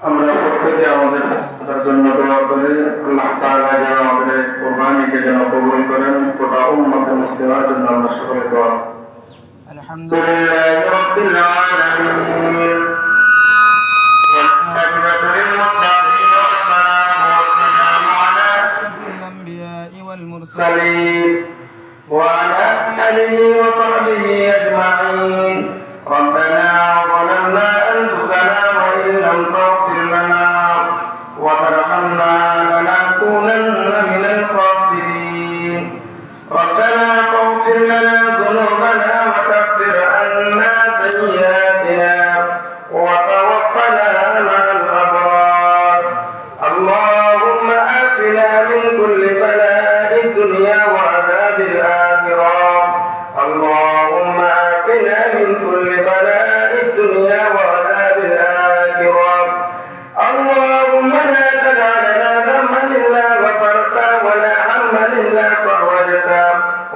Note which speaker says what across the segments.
Speaker 1: আমরা প্রত্যেকে আমাদের জন্য দোয়া করে আল্লাহ তাআলা যেন আমাদের কোরবানিকে যেন কবুল করেন, গোটা উম্মতে মুসলিমার জন্য আমরা সকলে দোয়া। আলহামদুলিল্লাহি রাব্বিল আলামিন والعاقبة للمتقين والسلام على الأنبياء والمرسلين وعلى آله وصحبه أجمعين. ربنا ظلمنا أنفسنا وإن لم تغفر لنا وترحمنا لنكونن من الخاسرين. ربنا فاغفر لنا ذنوبنا وكفر عنا سيئاتنا وتوفنا مع الأبرار. اللهم آتنا من كل بلاء الدنيا وعذاب الآخرة. اللهم آتنا من كل بلاء الدنيا وعذاب الآخرة. اللهم لا تدع لنا ذنبا إلا غفرته ولا هما إلا فرجته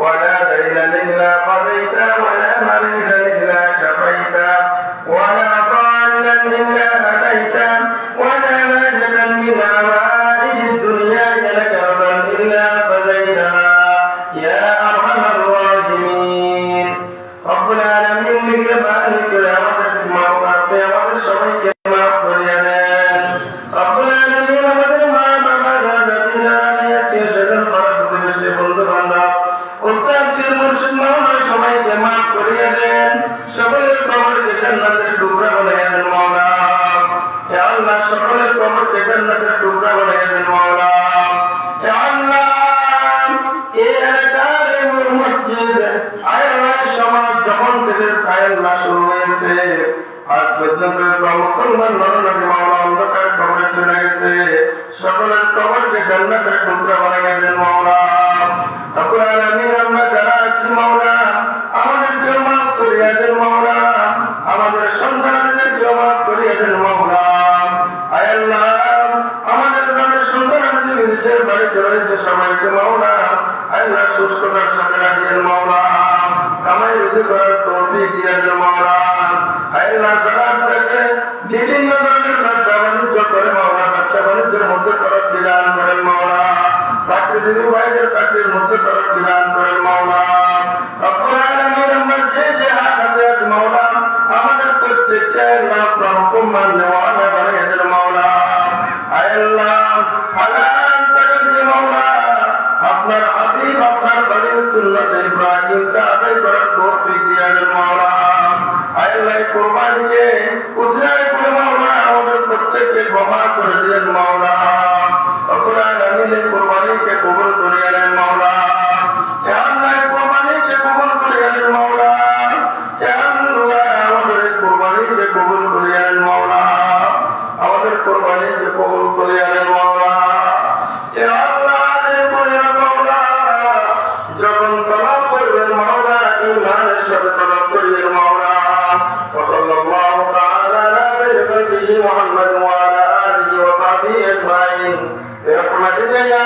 Speaker 1: ولا دينا إلا قضيته ولا مريضا إلا شفيته ولا ضالا إلا هديته ولا ماجدا من عوائد الدنيا لك ربا إلا قضيتها يا أرحم الراحمين. رب العالمين بجبالك يا رب الموت يا رب الشريك ما أخبر يدان. رب العالمين ومن ما بغض الذين لا يتيشد القرب بمشرق الضبنا استغفر مرشد مولا شريك ما أخبر يدان. شبل القمر بجنة الدكرة وليد المولى يا الله. شبل القمر بجنة الدكرة وليد المولى يا الله. يا كريم المسجد আল্লাহ সমাজ যখন থেকে আল্লাহ শুরু হয়েছে আজ পর্যন্ত মুসলমান নরনারী মাওলা অন্ধকার কবরে চলে গেছে। সকলের কবরকে জান্নাতের টুকরা বানিয়ে দেন মাওলা। রব্বুল আলামিন আমরা যারা আছি মাওলা আমাদেরকে মাফ করিয়া দেন মাওলা। আমাদের সন্তানদেরকে মাফ করিয়া দেন মাওলা। আয় আল্লাহ আমাদের গ্রামের সন্তানদের বিদেশের বাড়িতে রয়েছে সবাইকে মাওলা আল্লাহ সুস্থতার সাথে রাখেন মাওলা। কামাই রুজি করার তৌফিক দিয়ে দেন মাওলা। আল্লাহ যারা দেশে বিভিন্ন ধরনের ব্যবসা বাণিজ্য করে মাওলা ব্যবসা বাণিজ্যের মধ্যে তরক্কি দান করেন মাওলা। চাকরিজীবী ভাইদের চাকরির মধ্যে তরক্কি দান করেন মাওলা। রব্বুল আলামিন আমরা যে যে হাতে আছি মাওলা আমাদের প্রত্যেককে আল্লাহ আপনার হুকুম মাননে ওয়ালা বানিয়ে দেন মাওলা। আল্লাহ হালাল করে দিন মাওলা। আপনার হাবিব আপনার খলিল সুন্নাত ইব্রাহিমকে আদায় করার তৌফিক দিয়ে দেন মাওলা। আল্লাহ কুরবানিকে উসরায় করে মাওলা আমাদের প্রত্যেককে ক্ষমা করে দিন মাওলা। রব্বুল আলামিন কুরবানিকে কবুল করিয়ে নেন মাওলা। ইয়া আল্লাহ কুরবানিকে কবুল করিয়ে নেন মাওলা। ইয়া আল্লাহ আমাদের কুরবানিকে কবুল করিয়ে নেন মাওলা। আমাদের কুরবানিকে কবুল করিয়ে নেন মাওলা। ইয়া আল্লাহ যখন তলব করবেন মাওলা ঈমানের সাথে তলব করিলেন মাওলা। ওয়াসাল্লাল্লাহু তাআলা আলা খায়রি খালকিহি মুহাম্মাদ ওয়া আলা আলিহি ওয়া সাহবিহি আজমাইন বিরহমাতিকা ইয়া